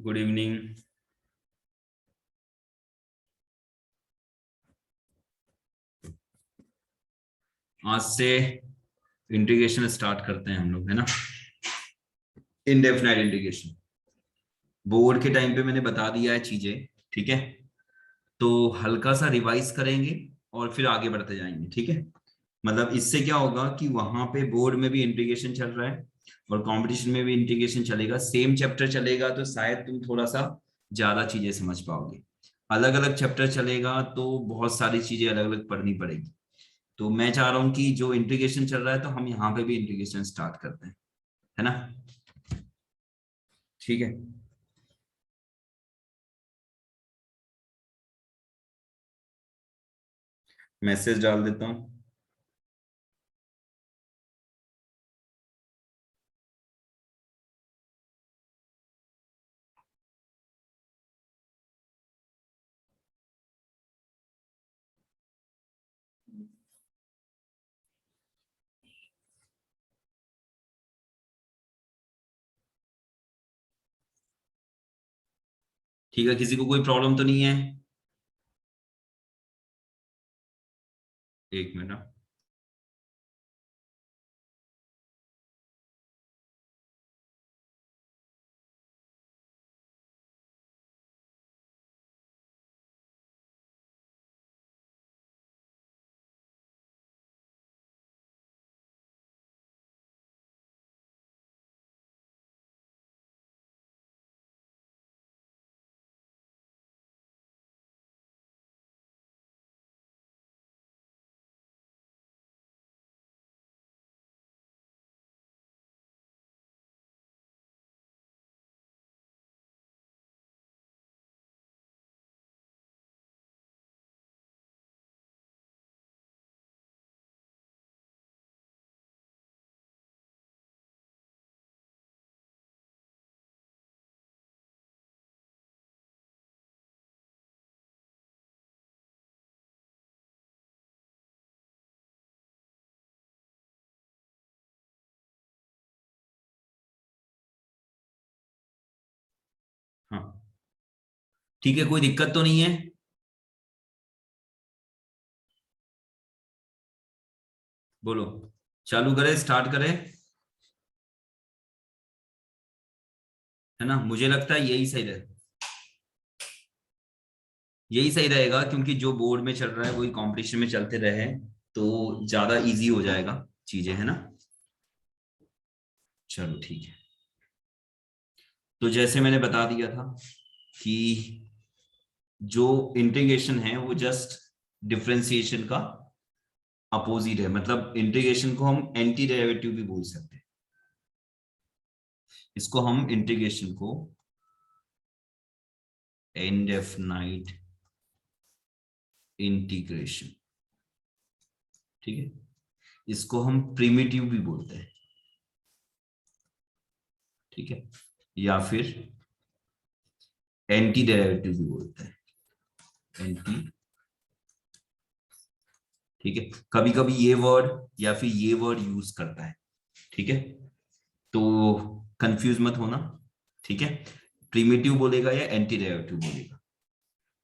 Good evening. आज से integration start करते हैं हम लोग, है ना। इनडेफिनाइट इंटीग्रेशन बोर्ड के टाइम पे मैंने बता दिया है चीजें, ठीक है। तो हल्का सा रिवाइज करेंगे और फिर आगे बढ़ते जाएंगे, ठीक है। मतलब इससे क्या होगा कि वहां पे बोर्ड में भी इंटीग्रेशन चल रहा है और कंपटीशन में भी इंटीग्रेशन चलेगा, सेम चैप्टर चलेगा तो शायद तुम थोड़ा सा ज्यादा चीजें समझ पाओगे। अलग अलग चैप्टर चलेगा तो बहुत सारी चीजें अलग अलग पढ़नी पड़ेगी। तो मैं चाह रहा हूं कि जो इंटीग्रेशन चल रहा है तो हम यहाँ पे भी इंटीग्रेशन स्टार्ट करते हैं, है ना। ठीक है। मैसेज डाल देता हूँ। ठीक है, किसी को कोई प्रॉब्लम तो नहीं है? एक मिनट। हाँ, ठीक है, कोई दिक्कत तो नहीं है? बोलो। चालू करें, स्टार्ट करें, है ना। मुझे लगता है यही सही रहेगा क्योंकि जो बोर्ड में चल रहा है वही कंपटीशन में चलते रहे तो ज्यादा इजी हो जाएगा चीजें, है ना। चलो ठीक है। तो जैसे मैंने बता दिया था कि जो इंटीग्रेशन है वो जस्ट डिफरेंशिएशन का अपोजिट है। मतलब इंटीग्रेशन को हम एंटी डेरिवेटिव भी बोल सकते हैं। इसको हम इंटीग्रेशन को इनडेफिनाइट इंटीग्रेशन, ठीक है, इसको हम प्रिमिटिव भी बोलते हैं, ठीक है, या फिर एंटी डेरिवेटिव भी बोलते हैं, एंटी, ठीक है। कभी कभी ये वर्ड या फिर ये वर्ड यूज करता है, ठीक है। तो कंफ्यूज मत होना, ठीक है। प्रिमिटिव बोलेगा या एंटी डेरिवेटिव बोलेगा।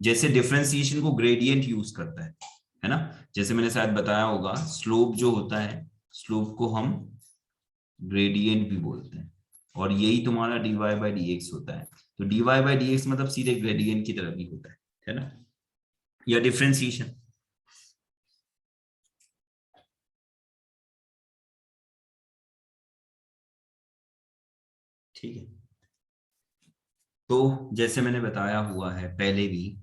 जैसे डिफरेंशिएशन को ग्रेडियंट यूज करता है ना। जैसे मैंने शायद बताया होगा, स्लोप जो होता है, स्लोप को हम ग्रेडियंट भी बोलते हैं और यही तुम्हारा dy बाई डी एक्स होता है। तो dy बाई डी एक्स मतलब सीधे ग्रेडियंट की तरफ ही होता है ना, या डिफरेंशिएशन। ठीक है। तो जैसे मैंने बताया हुआ है पहले भी,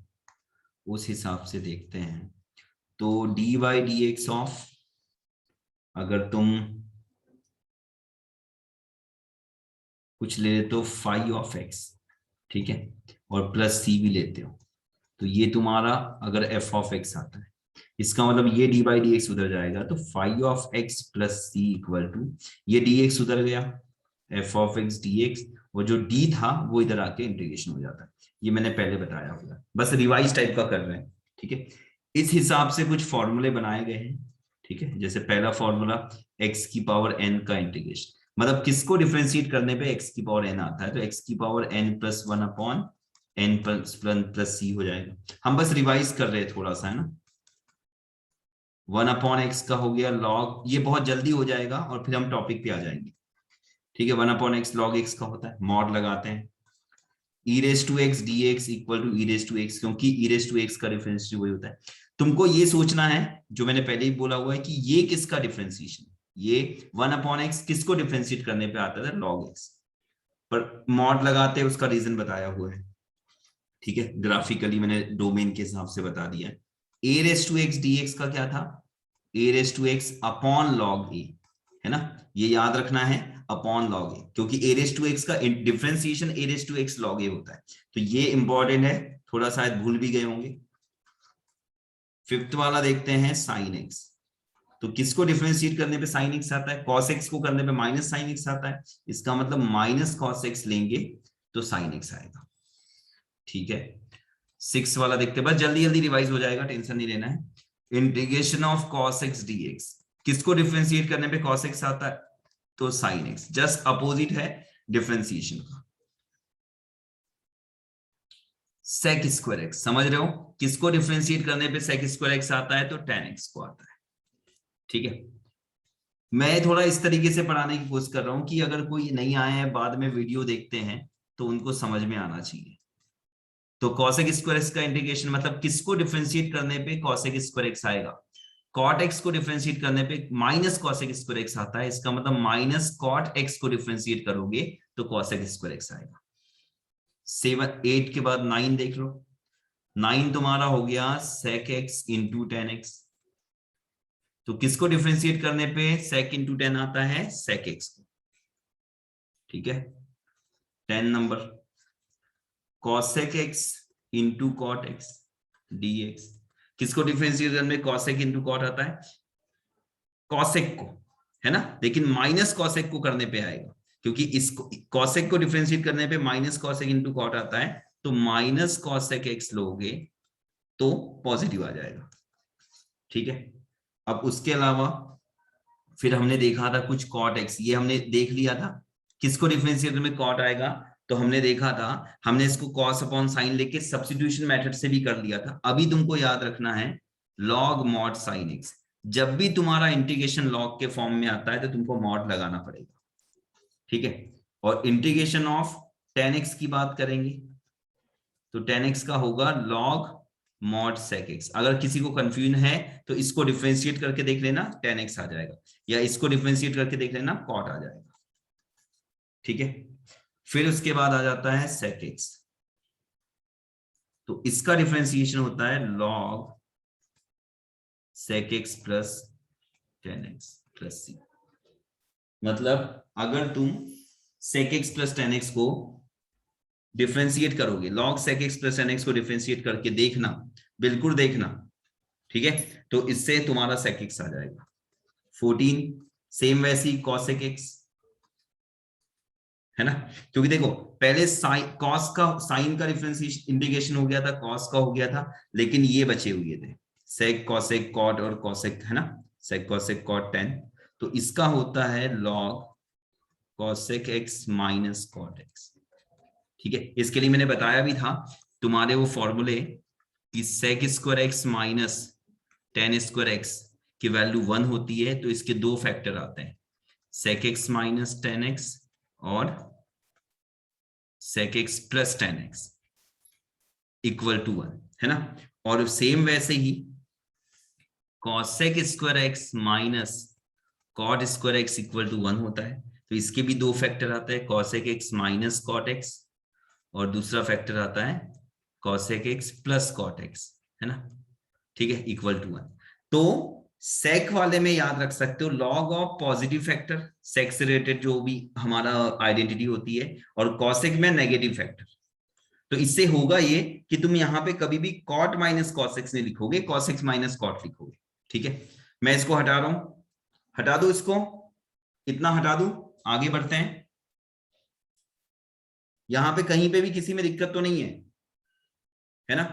उस हिसाब से देखते हैं। तो dy by d x of, अगर तुम कुछ ले लेते हो फाई ऑफ एक्स, ठीक है, और प्लस सी भी लेते हो, तो ये तुम्हारा अगर एफ ऑफ एक्स आता है, इसका मतलब ये डी बाई डी एक्स उधर जाएगा तो phi of x plus c equal to, ये डी एक्स उधर गया, f of x d x, और जो डी था वो इधर आके इंटीग्रेशन हो जाता है। ये मैंने पहले बताया हुआ, बस रिवाइज टाइप का कर रहे हैं, ठीक है। इस हिसाब से कुछ फॉर्मूले बनाए गए हैं, ठीक है। जैसे पहला फॉर्मूला एक्स की पावर एन का इंटीग्रेशन, मतलब किसको डिफरेंशिएट करने पे x की पावर n आता है, तो x की पावर n+1 अपॉन n+1+c हो जाएगा। हम बस रिवाइज कर रहे हैं थोड़ा सा, है ना। 1/x का हो गया लॉग, ये बहुत जल्दी हो जाएगा और फिर हम टॉपिक पे आ जाएंगे, ठीक है। 1/x log x का होता है, मॉड लगाते हैं, e⁻x dx equal to e⁻x, क्योंकि e⁻x का डिफरेंशिएशन वही होता है। तुमको ये सोचना है, जो मैंने पहले ही बोला हुआ है, कि ये किसका डिफरेंशिएशन, ये 1/x किसको डिफरेंशिएट करने पे आता था, log x, पर मॉड लगाते हैं, उसका रीजन बताया हुआ है, ठीक है। ग्राफिकली मैंने डोमेन के हिसाब से बता दिया है। a⁻x dx का क्या था, a⁻x अपॉन log a, है ना, ये याद रखना है, अपॉन log a, क्योंकि a⁻x का डिफरेंशिएशन a⁻x log a होता है, तो ये इंपॉर्टेंट है, थोड़ा शायद भूल भी गए होंगे। फिफ्थ वाला देखते हैं sin x, तो किसको डिफरेंशिएट करने पे sin x आता है, cos x को करने पे माइनस sin x आता है, इसका मतलब माइनस cos x लेंगे तो sin x आएगा, ठीक है। 6 वाला देखते हैं, बस जल्दी जल्दी रिवाइज हो जाएगा, टेंशन नहीं लेना है। Integration of cos x dx, किसको डिफरेंशिएट करने पे cos x आता है, तो sin x, जस्ट अपोजिट है डिफरेंशिएशन का। sec स्क्वायर x, समझ रहे हो, किसको डिफरेंशिएट करने पे sec स्क्वायर x आता है, तो tan x को आता है, ठीक है। मैं थोड़ा इस तरीके से पढ़ाने की कोशिश कर रहा हूं कि अगर कोई नहीं आए हैं, बाद में वीडियो देखते हैं, तो उनको समझ में आना चाहिए। तो cosec स्क्वायर x का इंटीग्रेशन मतलब किसको डिफरेंशिएट करने पे cosec स्क्वायर x आएगा, cot x को डिफरेंशिएट करने पे माइनस cosec स्क्वायर x आता है, इसका मतलब माइनस cot x को डिफरेंशिएट करोगे तो cosec स्क्वायर x आएगा। 8 के बाद 9 देख लो, 9 तुम्हारा हो गया sec x into tan x, तो किसको डिफरेंशिएट करने पे sec इंटू tan आता है, sec x को, ठीक है। 10 number cosec x into cot x dx, किसको डिफरेंशिएट करने में cosec इंटू cot आता है, cosec को, है ना, लेकिन माइनस cosec को करने पे आएगा, क्योंकि इसको cosec को डिफरेंशिएट करने पे माइनस cosec इंटू cot आता है, तो माइनस cosec x लोगे तो पॉजिटिव आ जाएगा, ठीक है। अब उसके अलावा फिर हमने देखा था कुछ cot x, ये हमने देख लिया था, किसको डिफरेंशिएट में cot आएगा, तो हमने देखा था, हमने इसको cos अपॉन साइन लेके सब्स्टिट्यूशन मेथड से भी कर लिया था। अभी तुमको याद रखना है log mod sin x, जब भी तुम्हारा इंटीग्रेशन log के फॉर्म में आता है तो तुमको mod लगाना पड़ेगा, ठीक है। और इंटीग्रेशन ऑफ tan x की बात करेंगे, तो tan x का होगा log mod sec x। अगर किसी को कंफ्यूजन है तो इसको डिफरेंशिएट करके देख लेना, tan x आ जाएगा, या इसको डिफरेंशिएट करके देख लेना, cot आ जाएगा, ठीक है। फिर उसके बाद आ जाता है sec x, तो इसका डिफरेंशिएशन होता है log sec x plus tan x plus c। मतलब अगर तुम sec x plus tan x को डिफरेंशिएट करोगे, log sec x plus tan x को डिफरेंशिएट करके देखना, बिल्कुल देखना, ठीक है, तो इससे तुम्हारा sec x आ जाएगा 14। सेम वैसी cosec x, है ना, क्योंकि देखो पहले cos का साइन का डिफरेंशिएशन इंटीग्रेशन हो गया था, cos का हो गया था, लेकिन ये बचे हुए थे sec cosec cot और cosec, है ना, sec cosec cot tan, तो इसका होता है log cosec x minus cot x, ठीक है। इसके लिए मैंने बताया भी था तुम्हारे वो फॉर्मूले कि sec square x minus tan square x की वैल्यू 1 होती है, तो इसके दो फैक्टर आते हैं, sec x minus tan x और sec x plus tan x equal to 1, है ना। और सेम वैसे ही cosec square x minus cot square x equal to 1 होता है, तो इसके भी दो फैक्टर आते हैं, cosec x minus cot x, और दूसरा फैक्टर आता है cosec x plus cot x, है ना, ठीक है, इक्वल टू 1। तो sec वाले में याद रख सकते हो log of positive factor, sec से रिलेटेड जो भी हमारा आइडेंटिटी होती है, और cosec में नेगेटिव फैक्टर। तो इससे होगा ये कि तुम यहां पे कभी भी cot माइनस cos x नहीं लिखोगे, cos x माइनस cot लिखोगे, ठीक है। मैं इसको हटा रहा हूं, हटा दो इसको, इतना हटा दो, आगे बढ़ते हैं। यहां पे कहीं पे भी किसी में दिक्कत तो नहीं है ना,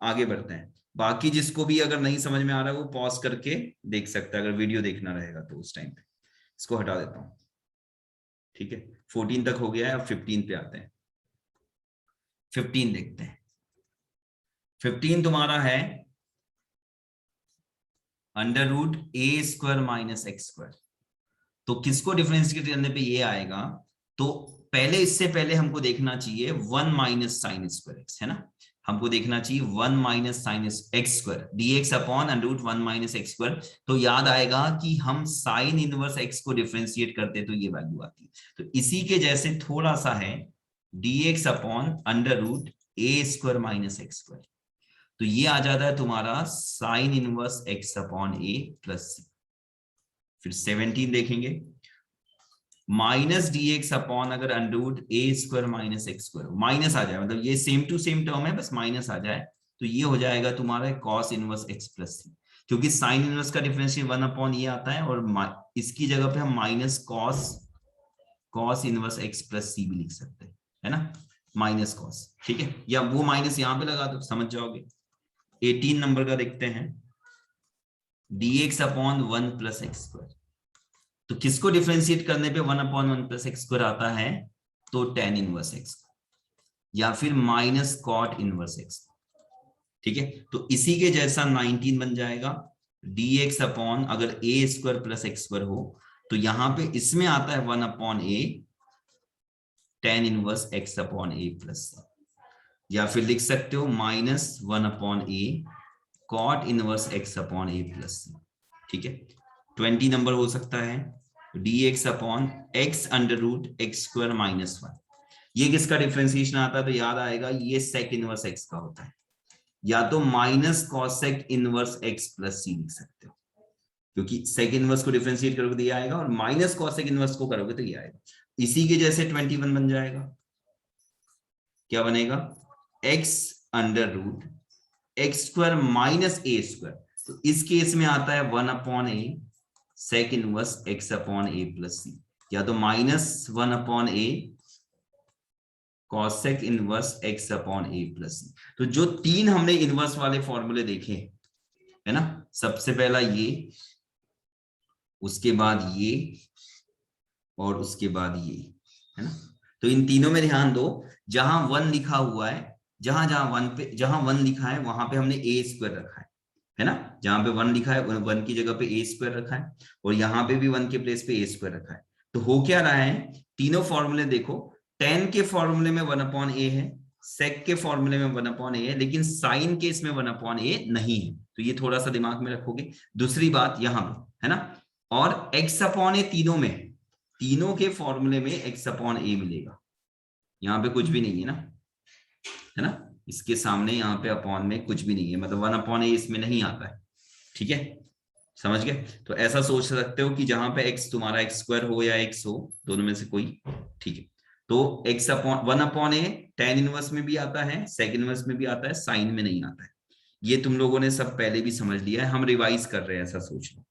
आगे बढ़ते हैं। बाकी जिसको भी अगर नहीं समझ में आ रहा है वो पॉज करके देख सकता है, अगर वीडियो देखना रहेगा तो उस टाइम पे। इसको हटा देता हूं। ठीक है, 14 तक हो गया है, अब 15 पे आते हैं। 15 देखते हैं। 15 तुम्हारा है under root a square minus x square. तो किसको डिफरेंशिएट करने पे ये आएगा, तो पहले इससे पहले हमको देखना चाहिए 1 माइनस साइन स्क्वायर एक्स, है ना, हमको देखना चाहिए 1 minus sine x square dx upon under root 1 minus x square. तो याद आएगा कि हम साइन इनवर्स एक्स को डिफरेंशिएट करते तो ये वैल्यू आती है। तो इसी के जैसे थोड़ा सा है dx upon under root a square minus x square. तो ये आ जाता है तुम्हारा sine inverse x upon a plus c. फिर 17 देखेंगे, माइनस डी एक्स अपॉन अगर under root a square minus x square, minus आ जाए, मतलब ये सेम टू सेम टर्म है, बस माइनस आ जाए, तो ये हो जाएगा तुम्हारा cos inverse x plus c. क्योंकि साइन इनवर्स का डिफरेंशियल 1 अपॉन ये आता है, और इसकी जगह पे हम minus cos inverse x plus c भी लिख सकते हैं, है ना, माइनस कॉस, ठीक है, या वो माइनस यहां पे लगा दो, समझ जाओगे। 18 नंबर का देखते हैं, dx upon 1 plus x square. तो किसको डिफरेंशिएट करने पे 1 अपॉन 1 प्लस एक्स स्क्वायर आता है, तो tan इनवर्स एक्स या फिर माइनस कॉट इनवर्स एक्स, ठीक है। तो इसी के जैसा 19 बन जाएगा, dx अपॉन अगर a square plus x square हो, तो यहां पे इसमें आता है 1 upon a tan inverse x upon a plus, या फिर लिख सकते हो minus 1 upon a cot inverse x upon a plus, ठीक है। 20 नंबर हो सकता है dx upon x under root x square minus 1। ये किसका डिफरेंशिएशन आता है, तो याद आएगा ये सेक इनवर्स x का होता है, या तो minus cosec inverse x plus c लिख सकते हो, क्योंकि सेक इनवर्स को डिफरेंशिएट करोगे तो ये आएगा, और माइनस कॉसेक इनवर्स को करोगे तो ये आएगा। इसी के जैसे 21 बन जाएगा, क्या बनेगा, x under root x square minus a square. तो इस केस में आता है 1 upon a sec inverse x upon a plus c, या तो minus 1 upon a cosec inverse x upon a plus c. तो जो तीन हमने इनवर्स वाले फॉर्मूले देखे, है ना, सबसे पहला ये, उसके बाद ये, और उसके बाद ये, है ना। तो इन तीनों में ध्यान दो, जहां 1 लिखा हुआ है, जहां जहां 1 लिखा है वहां पे हमने ए स्क्वायर रखा है ना, जहां पे 1 लिखा है 1 की जगह पे ए स्क्वायर रखा है, और यहाँ पे भी 1 के प्लेस पे ए स्क्वायर रखा है। तो हो क्या रहा है, तीनों फॉर्मूले देखो, tan के फॉर्मूले में 1 अपॉन ए है, sec के फॉर्मूले में 1 अपॉन ए है, लेकिन साइन के इसमें 1 अपॉन ए नहीं है। तो ये थोड़ा सा दिमाग में रखोगे। दूसरी बात यहाँ पे, है ना, और x अपॉन ए तीनों के फॉर्मूले में x अपॉन ए मिलेगा, यहाँ पे कुछ भी नहीं है ना, है ना, इसके सामने यहाँ पे अपॉन में कुछ भी नहीं है, मतलब 1 अपॉन ए इसमें नहीं आता है, ठीक है, समझ गए। तो ऐसा सोच सकते हो कि जहां पे x तुम्हारा x स्क्वायर हो या x हो, दोनों में से कोई, ठीक है। तो x अपॉन 1 अपॉन ए tan इनवर्स में भी आता है, सेक इनवर्स में भी आता है, साइन में नहीं आता है। ये तुम लोगों ने सब पहले भी समझ लिया है, हम रिवाइज कर रहे हैं, ऐसा सोच लो,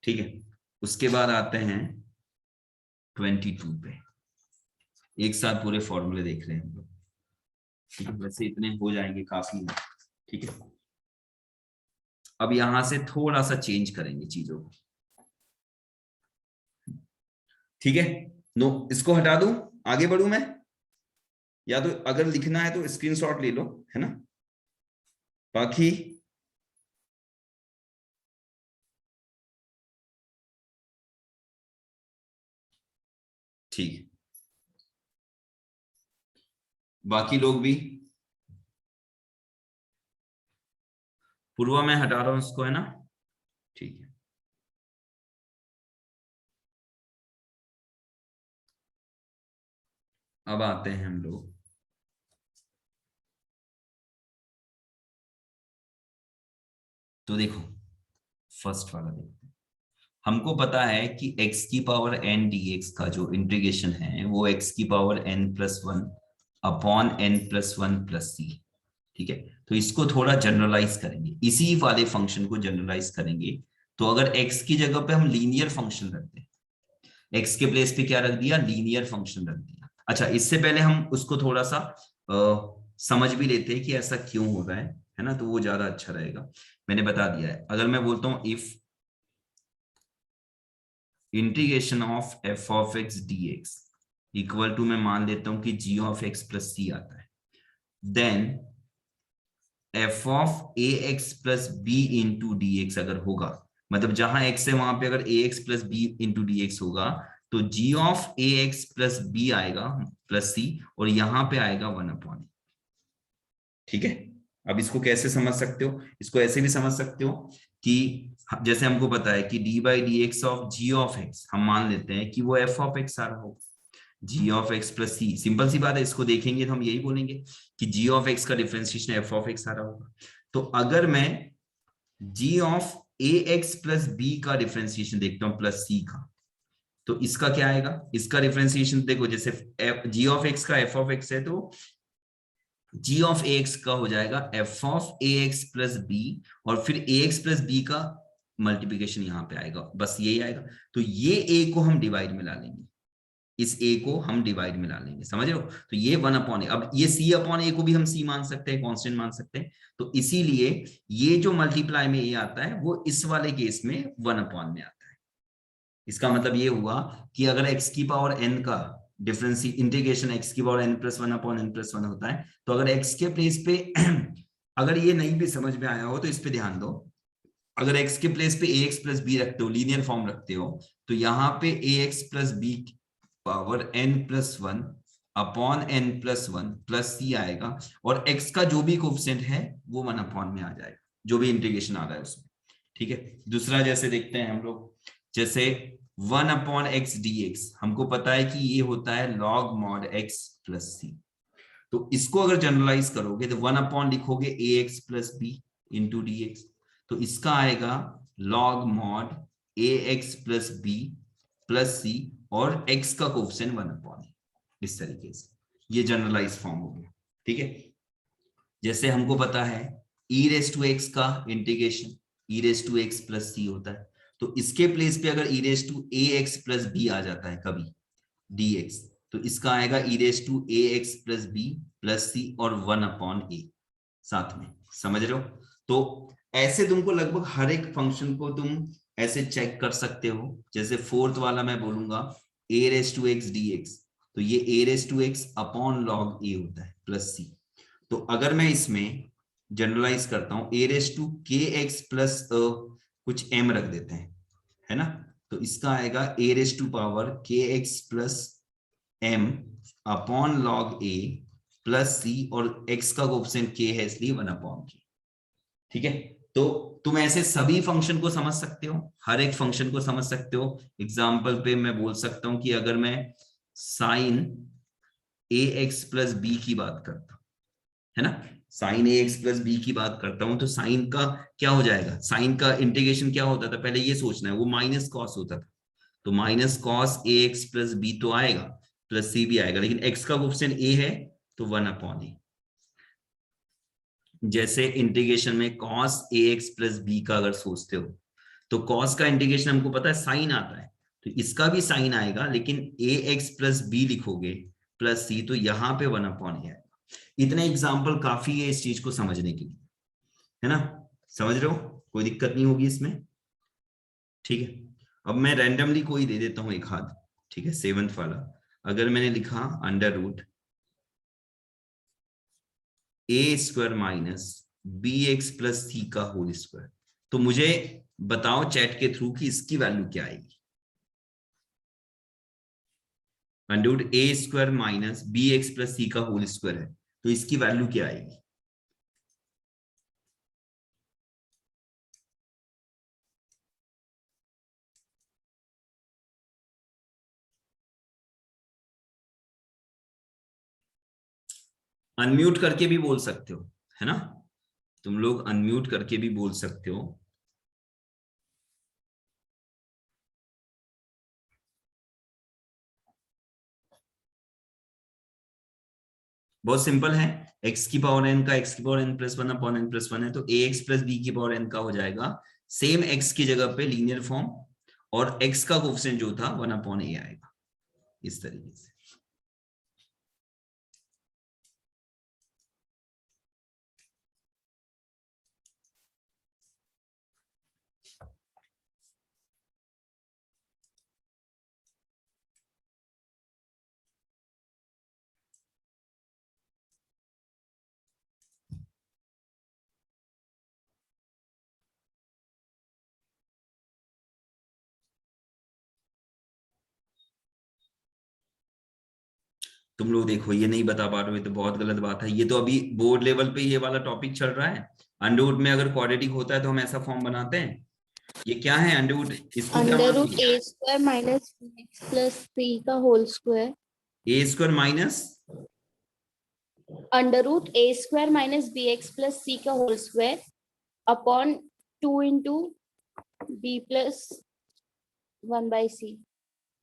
ठीक है। उसके बाद आते हैं 22 पे, एक साथ पूरे फॉर्मूले देख रहे हैं हम लोग, ठीक है, वैसे इतने हो जाएंगे काफी है, ठीक है। अब यहां से थोड़ा सा चेंज करेंगे चीजों को, ठीक है। नो, इसको हटा दूं, आगे बढ़ूं मैं, या तो अगर लिखना है तो स्क्रीनशॉट ले लो, है ना, बाकी ठीक है, बाकी लोग भी, पूर्वा मैं हटा रहा हूं उसको, है ना, ठीक है। अब आते हैं हम लोग, तो देखो फर्स्ट वाला देखते हैं। हमको पता है कि x की पावर n dx का जो इंटीग्रेशन है वो x की power n plus 1 upon n plus 1 plus c, ठीक है। तो इसको थोड़ा जनरलाइज करेंगे, इसी वाले फंक्शन को जनरलाइज करेंगे। तो अगर x की जगह पे हम लीनियर फंक्शन रख दें, x के प्लेस पे क्या रख दिया, लीनियर फंक्शन रख दिया। अच्छा, इससे पहले हम उसको थोड़ा सा समझ भी लेते हैं कि ऐसा क्यों हो रहा है ना, तो वो ज्यादा अच्छा रहेगा। मैंने बता दिया है, अगर मैं बोलता हूं if integration of f of x d x equal to, मैं मान लेता हूं कि g of x plus c आता है, then f of a x plus b into d x अगर होगा, मतलब जहां एक्स है वहां पे अगर a x plus b into d x होगा, तो g of a x plus b आएगा प्लस सी, और यहां पे आएगा 1/, ठीक है। अब इसको कैसे समझ सकते हो, इसको ऐसे भी समझ सकते हो कि जैसे हमको पता है कि d by d x of g of x, हम मान लेते हैं कि वो एफ ऑफ एक्स आ रहा होगा, g of x plus c, simple सी बात है, इसको देखेंगे तो हम यही बोलेंगे कि जी ऑफ एक्स का डिफरेंशिएशन एफ ऑफ एक्स आ रहा होगा। तो अगर मैं g of a x plus b का डिफरेंशिएशन देखता हूं प्लस सी का, तो इसका क्या आएगा, इसका डिफरेंशिएशन देखो, जैसे जी ऑफ एक्स का एफ ऑफ एक्स है, तो जी ऑफ ए एक्स का हो जाएगा f of a x plus b, और फिर ए एक्स प्लस बी का मल्टीप्लीकेशन यहां पे आएगा, बस यही आएगा। तो ये ए को हम डिवाइड में ला लेंगे, इस ए को हम डिवाइड में ला लेंगे, समझ रहे हो। तो ये 1/a, अब ये सी अपॉन ए को भी हम सी मान सकते हैं, कांस्टेंट मान सकते हैं, तो इसीलिए ये जो मल्टीप्लाई में ए आता है वो इस वाले केस में 1/, में आता है। इसका मतलब ये हुआ कि अगर x की पावर n का डिफरेंस इंटीग्रेशन x की पावर n+1/n+1 होता है, तो अगर x के प्लेस पे अगर ये नहीं भी समझ में आया हो तो इस पे ध्यान दो, अगर x के प्लेस पे ax प्लस बी रखते हो, लीनियर फॉर्म रखते हो, तो यहाँ पे ax plus b power n+1 upon n+1 plus c आएगा, और x का जो भी कोफिशिएंट है वो 1/, में आ जाएगा, जो भी इंटीग्रेशन आ रहा है उसमें, ठीक है। दूसरा जैसे देखते हैं हम लोग, जैसे 1/x dx, हमको पता है कि ये होता है log mod x plus c, तो इसको अगर जनरलाइज करोगे तो 1/ लिखोगे ax plus b into d x, तो इसका आएगा log mod ax plus b plus c, और x का कोफिशिएंट 1/, इस तरीके से ये जनरलाइज फॉर्म हो गया, ठीक है। जैसे हमको पता है e रेस टू एक्स का integration e raise to x plus c होता है, तो इसके प्लेस पे अगर e raise to a x plus b आ जाता है कभी dx, तो इसका आएगा e raise to a x plus b plus c और 1/a साथ में, समझ रहे हो। तो ऐसे तुमको लगभग हर एक फंक्शन को तुम ऐसे चेक कर सकते हो। जैसे फोर्थ वाला मैं बोलूंगा a raise to x dx, तो ये a raise to x upon log a होता है प्लस सी, तो अगर मैं इसमें जनरलाइज करता हूं a raise to k x plus कुछ एम रख देते हैं, है ना, तो इसका आएगा a raise to power k x plus m upon log a plus c, और एक्स का कोफिशिएंट के है इसलिए 1/k, ठीक है। तो तुम ऐसे सभी फंक्शन को समझ सकते हो, हर एक फंक्शन को समझ सकते हो। एग्जाम्पल पे मैं बोल सकता हूं कि अगर मैं साइन ए एक्स प्लस बी की बात करता हूं, है ना, साइन ए एक्स प्लस बी की बात करता हूं, तो साइन का क्या हो जाएगा, साइन का इंटीग्रेशन क्या होता था, पहले ये सोचना है, वो माइनस कॉस होता था, तो minus cos A x plus B तो आएगा, प्लस सी भी आएगा, लेकिन एक्स का कोफिशिएंट ए है तो 1/a। जैसे इंटीग्रेशन में cos A x plus b का अगर सोचते हो, तो कॉस का इंटीग्रेशन हमको पता है साइन आता है, तो इसका भी साइन आएगा, लेकिन ए एक्स प्लस बी लिखोगे प्लस सी, तो यहां पे 1/a आएगा। इतने एग्जाम्पल काफी है इस चीज को समझने के लिए, है ना, समझ रहे हो, कोई दिक्कत नहीं होगी इसमें, ठीक है। अब मैं रैंडमली कोई दे देता हूं एक हाथ, ठीक है, 7th वाला, अगर मैंने लिखा under root a square minus b x plus c का होल स्क्वायर, तो मुझे बताओ चैट के थ्रू कि इसकी वैल्यू क्या आएगी। Under root a square minus b x plus c का होल स्क्वायर है, तो इसकी वैल्यू क्या आएगी। अनम्यूट करके भी बोल सकते हो, है ना, तुम लोग अनम्यूट करके भी बोल सकते हो। बहुत सिंपल है, x की पावर n का x की पावर n+1 अपॉन n+1 है, तो ax प्लस b की पावर n का हो जाएगा सेम x की जगह पे लीनियर फॉर्म, और x का कोफिशिएंट जो था 1/a आएगा, इस तरीके से। तुम लोग देखो ये नहीं बता पा रहे हो, तो बहुत गलत बात है। ये तो अभी बोर्ड लेवल पे ये वाला टॉपिक चल रहा है। अंडरवुड में अगर क्वाड्रेटिक होता है तो हम ऐसा फॉर्म बनाते हैं। ये क्या है अंडरवुड, इसको क्या अंडर रूट मानोगे? A square minus x plus c का whole square. A square minus, under root a square minus b x plus c का whole square upon 2 into b plus 1/c,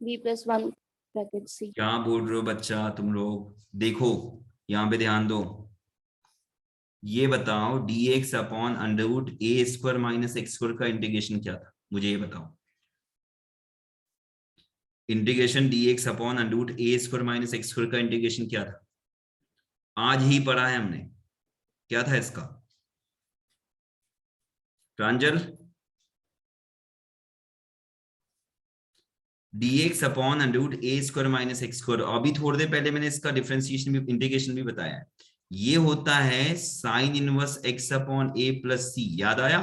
b plus 1 bracket c. क्या बोल रहे हो बच्चा तुम लोग? देखो यहाँ पे ध्यान दो। ये बताओ dx अपॉन अंडरवुड ए स्क्वायर माइनस एक्स स्क्वायर का इंटीग्रेशन क्या था, मुझे ये बताओ। इंटीग्रेशन dx अपॉन अंडरवुड ए स्क्वायर माइनस एक्स स्क्वायर का इंटीग्रेशन क्या था? आज ही पढ़ा है हमने। क्या था इसका? प्रांजल, dx अपॉन अंडरवुड ए स्क्वायर माइनस एक्स स्क्वायर। अभी थोड़ी देर पहले मैंने इसका डिफरेंशिएशन भी, इंटीग्रेशन भी बताया है। ये होता है sign inverse x upon a plus सी, याद आया?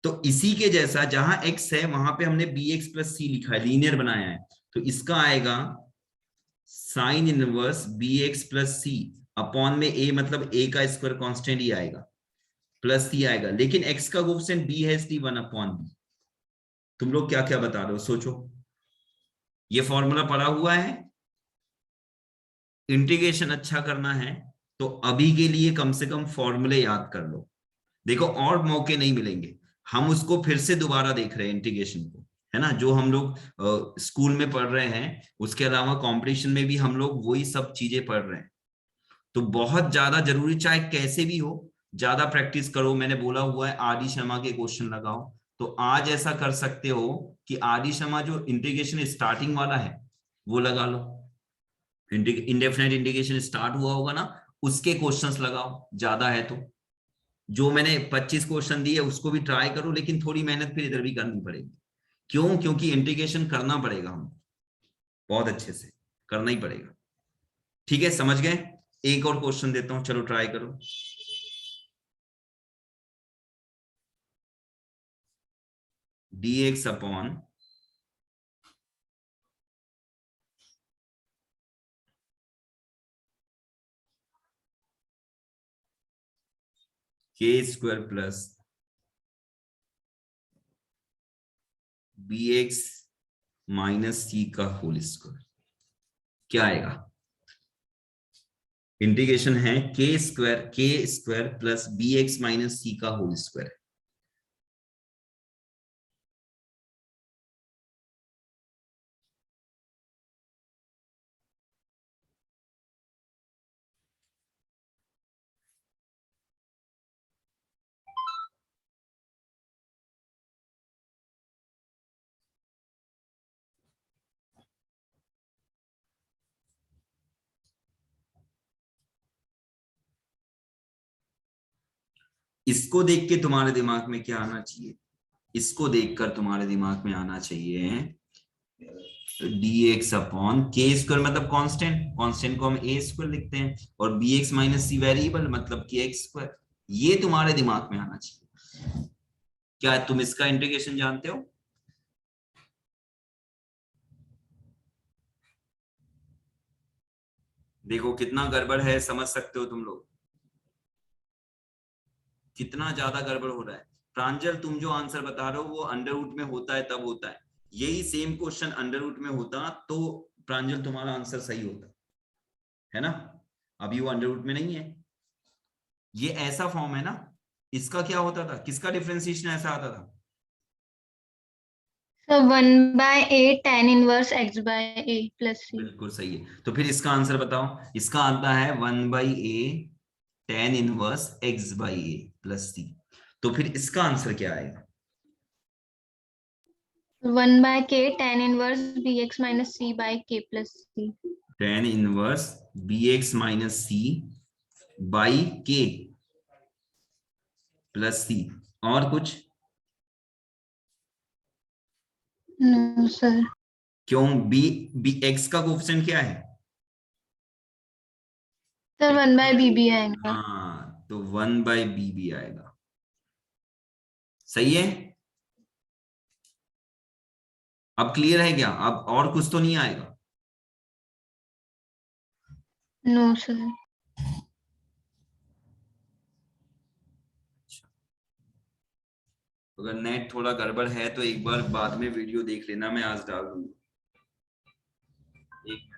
तो इसी के जैसा जहां x है वहां पे हमने bx प्लस सी लिखा है, लीनियर बनाया है। तो इसका आएगा साइन इनवर्स bx प्लस सी अपॉन में a, मतलब a का स्क्वायर कांस्टेंट ही आएगा, प्लस सी आएगा। लेकिन x का कोएफिशिएंट b है इसलिए 1 अपॉन b। तुम लोग क्या क्या बता रहे हो, सोचो। ये फॉर्मूला पढ़ा हुआ है। इंटीग्रेशन अच्छा करना है तो अभी के लिए कम से कम फॉर्मूले याद कर लो। देखो और मौके नहीं मिलेंगे, हम उसको फिर से दोबारा देख रहे हैं इंटीग्रेशन को, है ना, जो हम लोग स्कूल में पढ़ रहे हैं। उसके अलावा कंपटीशन में भी हम लोग वही सब चीजें पढ़ रहे हैं। तो बहुत ज्यादा जरूरी, चाहे कैसे भी हो, ज्यादा प्रैक्टिस करो। मैंने बोला हुआ है आदि शर्मा के क्वेश्चन लगाओ। तो आज ऐसा कर सकते हो कि आदि शर्मा जो इंटीग्रेशन स्टार्टिंग वाला है वो लगा लो। इंडेफिनेट इंटीग्रेशन स्टार्ट हुआ होगा ना, उसके क्वेश्चंस लगाओ, ज्यादा है तो। जो मैंने 25 क्वेश्चन दिए उसको भी ट्राई करो, लेकिन थोड़ी मेहनत फिर इधर भी करनी पड़ेगी। क्यों? क्योंकि इंटीग्रेशन करना पड़ेगा, हम बहुत अच्छे से करना ही पड़ेगा। ठीक है, समझ गए? एक और क्वेश्चन देता हूं, चलो ट्राई करो। dx upon k square plus b x minus c का होल स्क्वायर क्या आएगा? इंटीग्रेशन है k square plus b x minus c का होल स्क्वायर। इसको देख के तुम्हारे दिमाग में क्या आना चाहिए? इसको देखकर तुम्हारे दिमाग में आना चाहिए dx अपॉन के स्क्वायर, मतलब कांस्टेंट, कांस्टेंट को हम ए स्क्वायर लिखते हैं, और b x minus c variable मतलब के एक्स स्क्वायर। ये तुम्हारे दिमाग में आना चाहिए। क्या तुम इसका इंटीग्रेशन जानते हो? देखो कितना गड़बड़ है, समझ सकते हो तुम लोग कितना ज्यादा गड़बड़ हो रहा है। प्रांजल तुम जो आंसर बता रहे हो वो अंडर रूट में होता है तब होता है। यही सेम क्वेश्चन अंडर रूट में होता तो प्रांजल तुम्हारा आंसर सही होता, है ना। अभी वो अंडर रूट में नहीं है। ये ऐसा फॉर्म है ना, इसका क्या होता था, किसका डिफरेंशिएशन ऐसा आता था? So 1/a tan inverse x by a plus c. बिल्कुल सही है। तो फिर इसका आंसर बताओ। इसका आता है 1/a tan inverse x by a plus c। तो फिर इसका आंसर क्या आएगा? 1/k tan inverse bx minus c by k plus c. tan inverse bx minus c by k plus c। और कुछ? No sir. क्यों? बी एक्स का coefficient क्या है? Sir X 1/bb आएगा. हाँ, तो 1/b भी आएगा। सही है। अब क्लियर है क्या? अब और कुछ तो नहीं आएगा? No sir. अगर नेट थोड़ा गड़बड़ है तो एक बार बाद में वीडियो देख लेना, मैं आज डाल दूंगा। एक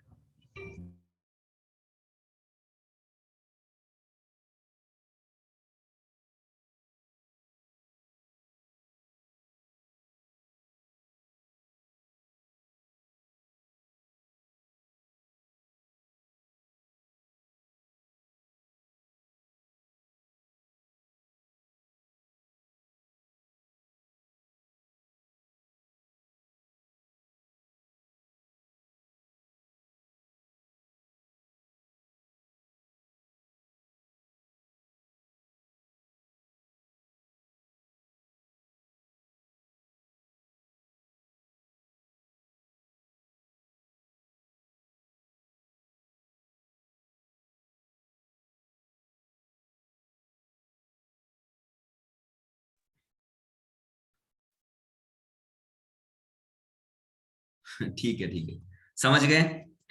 ठीक है, ठीक है, समझ गए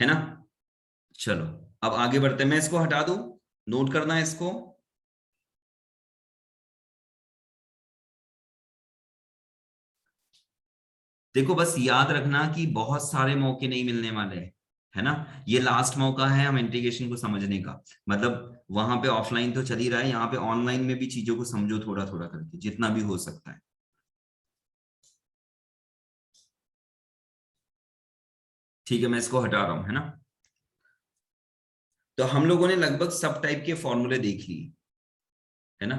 है ना। चलो अब आगे बढ़ते हैं, मैं इसको हटा दूं, नोट करना है इसको। देखो बस याद रखना कि बहुत सारे मौके नहीं मिलने वाले हैं, है ना। ये लास्ट मौका है हम इंटीग्रेशन को समझने का। मतलब वहां पे ऑफलाइन तो चल ही रहा है, यहाँ पे ऑनलाइन में भी चीजों को समझो थोड़ा थोड़ा करके जितना भी हो सकता है। ठीक है, मैं इसको हटा रहा हूं, है ना। तो हम लोगों ने लगभग सब टाइप के फॉर्मूले देख लिए, है ना।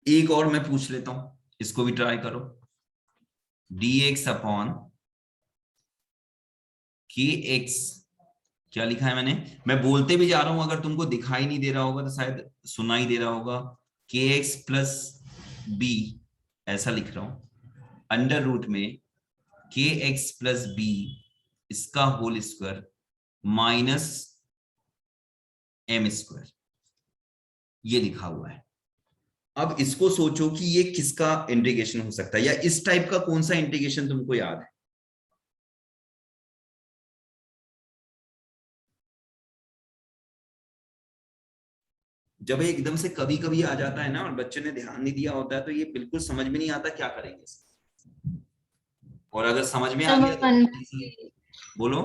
एक और मैं पूछ लेता हूं, इसको भी ट्राई करो। dx अपॉन के एक्स, क्या लिखा है मैंने, मैं बोलते भी जा रहा हूं, अगर तुमको दिखाई नहीं दे रहा होगा तो शायद सुनाई दे रहा होगा। के एक्स प्लस बी, ऐसा लिख रहा हूं, अंडर रूट में के एक्स प्लस बी इसका whole square minus m square, ये लिखा हुआ है। अब इसको सोचो कि ये किसका इंटीग्रेशन हो सकता है, या इस टाइप का कौन सा इंटीग्रेशन तुमको याद है। जब ये एकदम से कभी कभी आ जाता है ना और बच्चे ने ध्यान नहीं दिया होता है तो ये बिल्कुल समझ में नहीं आता क्या करेंगे इसका। और अगर समझ में आ गया तो वन बोलो।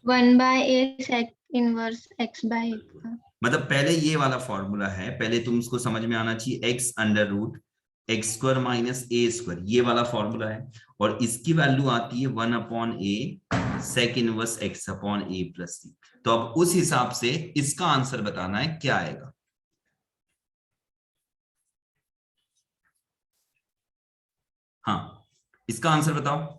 1/a sec inverse x bye का। मतलब पहले ये वाला फॉर्मूला है, पहले तुम उसको समझ में आना चाहिए, x under root x square minus a square, ये वाला फॉर्मूला है। और इसकी वैल्यू आती है 1/a sec inverse x upon a plus c. तो अब उस हिसाब से इसका आंसर बताना है क्या आएगा। हाँ, इसका आंसर बताओ।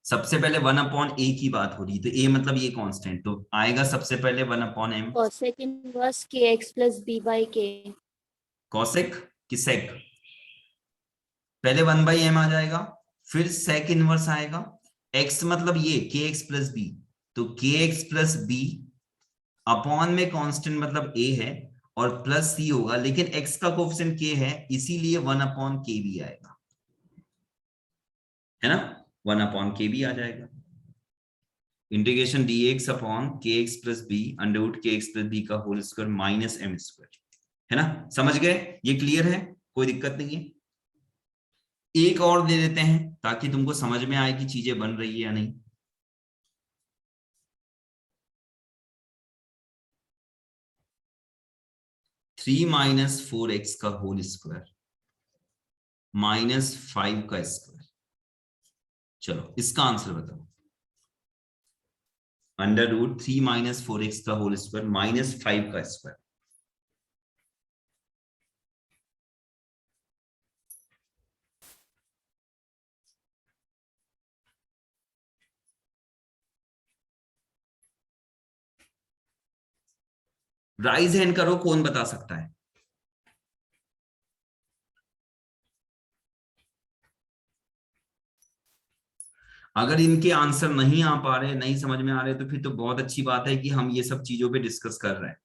सबसे पहले 1/a की बात हो रही है, तो a मतलब ये कांस्टेंट, तो आएगा सबसे पहले 1/m। cosec inverse kx plus b by k। Cosec कि सेक, पहले 1/m आ जाएगा, फिर सेक इनवर्स आएगा, x मतलब ये kx प्लस बी, तो kx प्लस बी अपॉन में कांस्टेंट मतलब a है, और प्लस c होगा, लेकिन x का कोफिशिएंट k है इसीलिए 1/k भी आएगा, है ना। 1/k भी आ जाएगा। Integration dx upon kx plus b under root kx plus b का whole square minus m square, है ना। समझ गए, ये क्लियर है, कोई दिक्कत नहीं है। एक और दे देते हैं ताकि तुमको समझ में आए कि चीजें बन रही है या नहीं। 3 माइनस 4x का होल स्क्वायर माइनस 5 का स्क्वायर, चलो इसका आंसर बताओ। अंडर रूट 3 माइनस 4x का होल स्क्वायर माइनस 5 का स्क्वायर, राइज हैंड करो, कौन बता सकता है। अगर इनके आंसर नहीं आ पा रहे, नहीं समझ में आ रहे, तो फिर तो बहुत अच्छी बात है कि हम ये सब चीजों पे डिस्कस कर रहे हैं।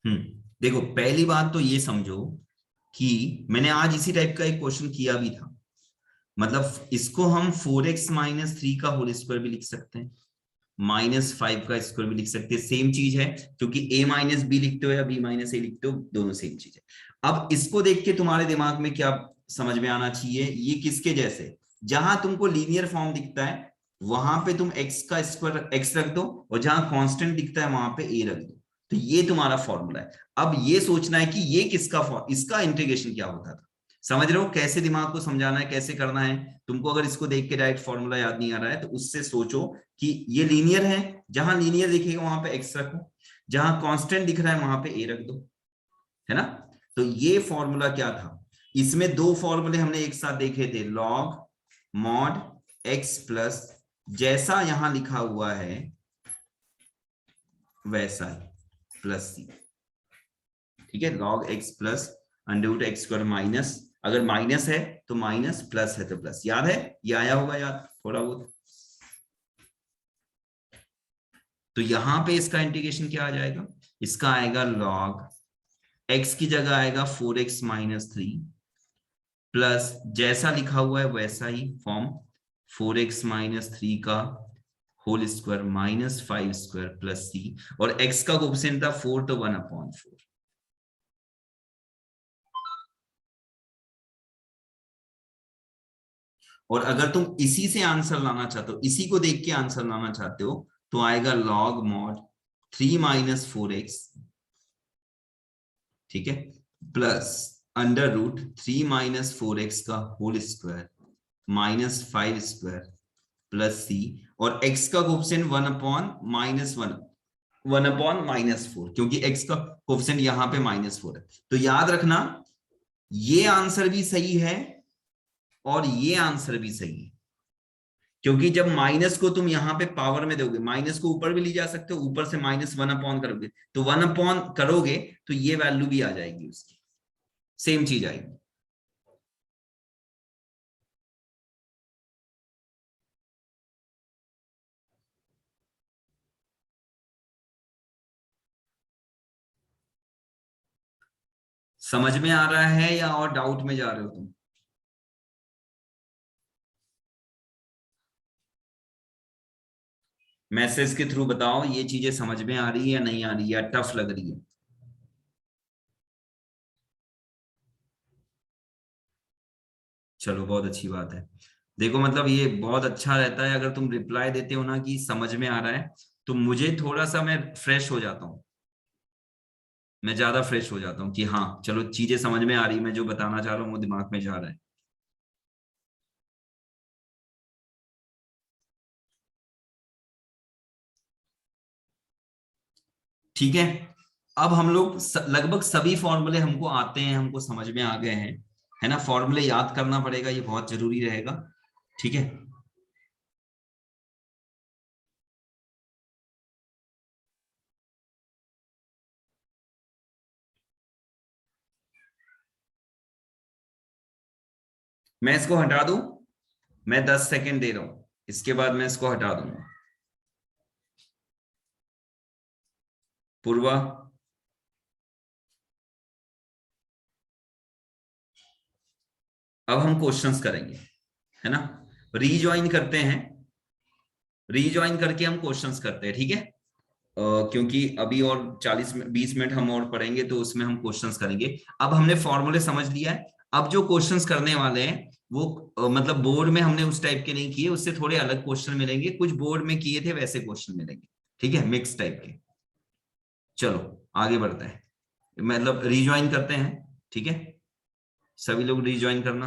देखो पहली बात तो ये समझो कि मैंने आज इसी टाइप का एक क्वेश्चन किया भी था, मतलब इसको हम 4x माइनस 3 का होल स्क्वायर भी लिख सकते हैं, -5 का स्क्वायर भी लिख सकते हैं, सेम चीज है, क्योंकि a माइनस बी लिखते हो या b माइनस ए लिखते हो, दोनों सेम चीज है। अब इसको देख के तुम्हारे दिमाग में क्या समझ में आना चाहिए, ये किसके जैसे, जहां तुमको लीनियर फॉर्म दिखता है वहां पे तुम x का स्क्वायर x रख दो, और जहां कांस्टेंट दिखता है वहां पे a रख दो, तो ये तुम्हारा फॉर्मूला है। अब ये सोचना है कि ये किसका इसका इंटीग्रेशन क्या होता था, समझ रहे हो कैसे दिमाग को समझाना है, कैसे करना है तुमको। अगर इसको देख के डायरेक्ट फॉर्मूला याद नहीं आ रहा है तो उससे सोचो कि ये लीनियर है, जहां लीनियर दिखेगा वहां पे x रखो, जहां कांस्टेंट दिख रहा है वहां पे a रख दो, है ना। तो ये फॉर्मूला क्या था, इसमें दो फॉर्मूले हमने एक साथ देखे थे, लॉग मॉड x प्लस जैसा यहां लिखा हुआ है वैसा ही प्लस सी, ठीक है, log x plus √x² minus, अगर माइनस है तो माइनस, प्लस है तो प्लस, याद है, ये आया होगा याद थोड़ा बहुत। तो यहां पे इसका इंटीग्रेशन क्या आ जाएगा, इसका आएगा लॉग x की जगह आएगा 4x माइनस 3 प्लस जैसा लिखा हुआ है वैसा ही फॉर्म 4x माइनस 3 का whole square minus 5 square plus c, और x का कोफिशिएंट था 4 तो 1/4। और अगर तुम इसी से आंसर लाना चाहते हो, इसी को देख के आंसर लाना चाहते हो, तो आएगा लॉग मॉड 3 माइनस 4x, ठीक है, प्लस √3 माइनस 4x का whole square minus 5 square plus c, और x का कोफिशिएंट 1/-4, क्योंकि x का कोफिशिएंट यहां पे -4 है। तो याद रखना ये आंसर भी सही है और ये आंसर भी सही है, क्योंकि जब माइनस को तुम यहां पे पावर में दोगे, माइनस को ऊपर भी ले जा सकते हो, ऊपर से -1/, करोगे तो 1/, करोगे तो ये वैल्यू भी आ जाएगी उसकी, सेम चीज आएगी। समझ में आ रहा है या और डाउट में जा रहे हो तुम? मैसेज के थ्रू बताओ ये चीजें समझ में आ रही है या नहीं आ रही है, या टफ लग रही है। चलो बहुत अच्छी बात है। देखो मतलब ये बहुत अच्छा रहता है अगर तुम रिप्लाई देते हो ना कि समझ में आ रहा है, तो मुझे थोड़ा सा, मैं फ्रेश हो जाता हूँ, मैं ज्यादा फ्रेश हो जाता हूँ कि हाँ चलो चीजें समझ में आ रही, मैं जो बताना चाह रहा हूँ वो दिमाग में जा रहा है। ठीक है, अब हम लोग लगभग सभी फॉर्मूले हमको आते हैं, हमको समझ में आ गए हैं, है ना। फॉर्मूले याद करना पड़ेगा, ये बहुत जरूरी रहेगा, ठीक है। मैं इसको हटा दूं, मैं 10 सेकंड दे रहा हूं, इसके बाद मैं इसको हटा दूंगा। पूर्वा, अब हम क्वेश्चंस करेंगे, है ना, रीजॉइन करते हैं, रीजॉइन करके हम क्वेश्चंस करते हैं, ठीक है। क्योंकि अभी और 40-20 मिनट हम और पढ़ेंगे तो उसमें हम क्वेश्चंस करेंगे। अब हमने फॉर्मूले समझ लिया है, अब जो क्वेश्चंस करने वाले हैं वो मतलब बोर्ड में हमने उस टाइप के नहीं किए, उससे थोड़े अलग क्वेश्चन मिलेंगे, कुछ बोर्ड में किए थे वैसे क्वेश्चन मिलेंगे, ठीक है, मिक्स टाइप के। चलो आगे बढ़ते हैं, मतलब रीजॉइन करते हैं, ठीक है, सभी लोग रीजॉइन करना।